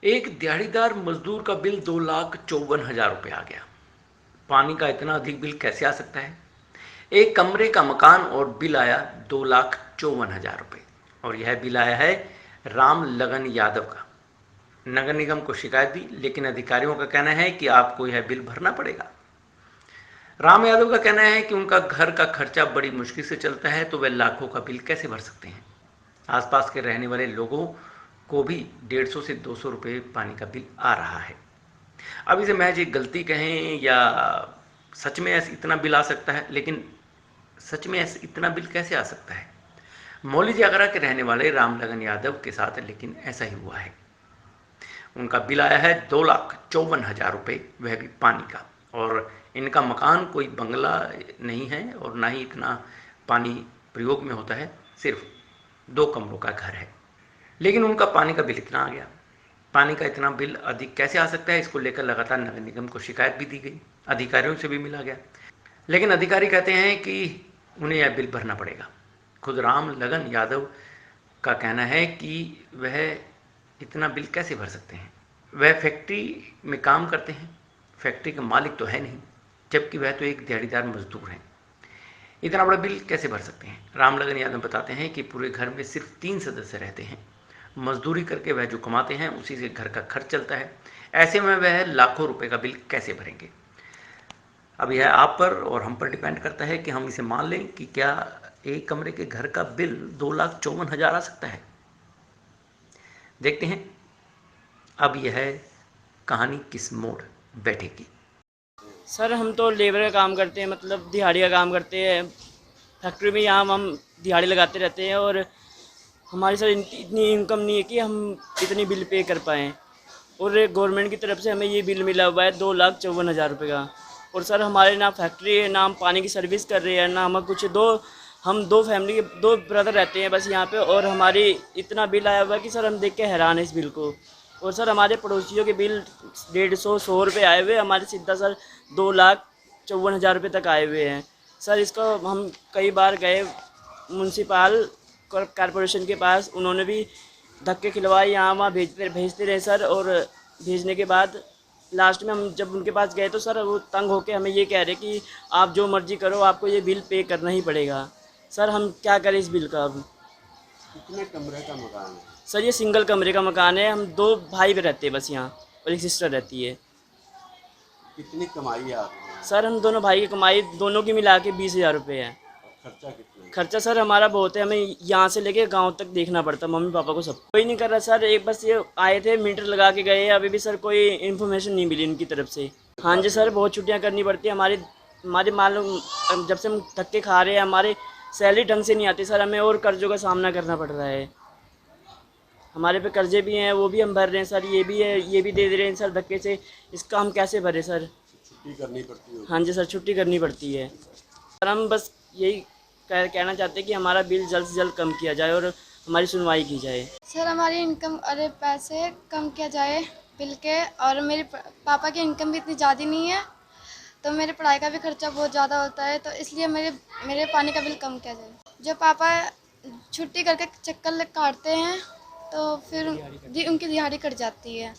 एक दिहाड़ीदार मजदूर का बिल 2,54,000 रुपये आ गया। पानी का इतना अधिक बिल कैसे आ सकता है? एक कमरे का मकान और बिल आया 2,54,000 रुपये। और यह बिल आया है राम लगन यादव का। नगर निगम को शिकायत दी, लेकिन अधिकारियों का कहना है कि आपको यह बिल भरना पड़ेगा। राम यादव का कहना है कि उनका घर का खर्चा बड़ी मुश्किल से चलता है, तो वे लाखों का बिल कैसे भर सकते हैं। आसपास के रहने वाले लोगों को भी 150 से 200 रुपये पानी का बिल आ रहा है। अब इसे महज एक गलती कहें या सच में ऐसे इतना बिल आ सकता है, लेकिन सच में ऐसे इतना बिल कैसे आ सकता है? मौली जागरा के रहने वाले राम लगन यादव के साथ लेकिन ऐसा ही हुआ है। उनका बिल आया है 2,54,000 रुपये, वह भी पानी का। और इनका मकान कोई बंगला नहीं है और ना ही इतना पानी प्रयोग में होता है, सिर्फ 2 कमरों का घर है। लेकिन उनका पानी का बिल इतना आ गया। पानी का इतना बिल अधिक कैसे आ सकता है, इसको लेकर लगातार नगर निगम को शिकायत भी दी गई, अधिकारियों से भी मिला गया, लेकिन अधिकारी कहते हैं कि उन्हें यह बिल भरना पड़ेगा। खुद राम लगन यादव का कहना है कि वह इतना बिल कैसे भर सकते हैं। वह फैक्ट्री में काम करते हैं, फैक्ट्री का मालिक तो है नहीं, जबकि वह तो एक दिहाड़ीदार मजदूर हैं। इतना बड़ा बिल कैसे भर सकते हैं? राम लगन यादव बताते हैं कि पूरे घर में सिर्फ 3 सदस्य रहते हैं। मजदूरी करके वह जो कमाते हैं उसी से घर का खर्च चलता है। ऐसे में वह लाखों रुपए का बिल कैसे भरेंगे? अब यह आप पर और हम पर डिपेंड करता है कि हम इसे मान लें कि क्या एक कमरे के घर का बिल 2,54,000 आ सकता है। देखते हैं अब यह कहानी किस मोड़ बैठेगी। सर हम तो लेबर का काम करते हैं, मतलब दिहाड़ी का काम करते हैं फैक्ट्री में। यहाँ हम दिहाड़ी लगाते रहते हैं और हमारी सर इतनी इनकम नहीं है कि हम इतनी बिल पे कर पाएँ। और गवर्नमेंट की तरफ से हमें ये बिल मिला हुआ है 2,54,000 रुपये का। और सर हमारे ना फैक्ट्री है, ना हम पानी की सर्विस कर रहे हैं, ना हमें कुछ हम दो फैमिली के 2 ब्रदर रहते हैं बस यहाँ पे। और हमारी इतना बिल आया हुआ है कि सर हम देख के हैरान है इस बिल को। और सर हमारे पड़ोसियों के बिल 150-100 रुपये आए हुए, हमारे सीधा सर 2,54,000 रुपये तक आए हुए हैं। सर इसको हम कई बार गए म्यूनसिपल कॉरपोरेशन के पास, उन्होंने भी धक्के खिलवाए, यहाँ वहाँ भेजते रहे सर। और भेजने के बाद लास्ट में हम जब उनके पास गए तो सर वो तंग होके हमें ये कह रहे कि आप जो मर्जी करो, आपको ये बिल पे करना ही पड़ेगा। सर हम क्या करें इस बिल का अब? कितने कमरे का मकान है? सर ये सिंगल कमरे का मकान है, हम 2 भाई भी रहते हैं बस यहाँ, और एक सिस्टर रहती है। कितनी कमाई है आपकी? सर हम दोनों भाई की कमाई दोनों की मिला के 20,000 रुपये है। और खर्चा कितना है? खर्चा सर हमारा बहुत है, हमें यहाँ से लेके गांव तक देखना पड़ता, मम्मी पापा को सब। कोई नहीं कर रहा सर, एक बस ये आए थे मीटर लगा के गए, अभी भी सर कोई इन्फॉर्मेशन नहीं मिली उनकी तरफ से। हाँ जी सर, बहुत छुट्टियाँ करनी पड़ती है हमारी हमारे मालूम जब से हम धक्के खा रहे हैं, हमारे सैलरी ढंग से नहीं आती सर, हमें और कर्जों का सामना करना पड़ रहा है। हमारे पे कर्जे भी हैं, वो भी हम भर रहे हैं सर, ये भी है, ये भी दे रहे हैं सर धक्के से। इसका हम कैसे भरें सर? छुट्टी करनी पड़ती है? हाँ जी सर, छुट्टी करनी पड़ती है सर। हम बस यही कहना चाहते हैं कि हमारा बिल जल्द से जल्द कम किया जाए और हमारी सुनवाई की जाए। सर हमारी इनकम पैसे कम किया जाए बिल के। और मेरे पापा की इनकम भी इतनी ज़्यादा नहीं है, तो मेरे पढ़ाई का भी खर्चा बहुत ज़्यादा होता है, तो इसलिए मेरे पानी का बिल कम किया जाए। जो पापा छुट्टी करके चक्कर काटते हैं तो फिर उनकी दिहाड़ी कट जाती है।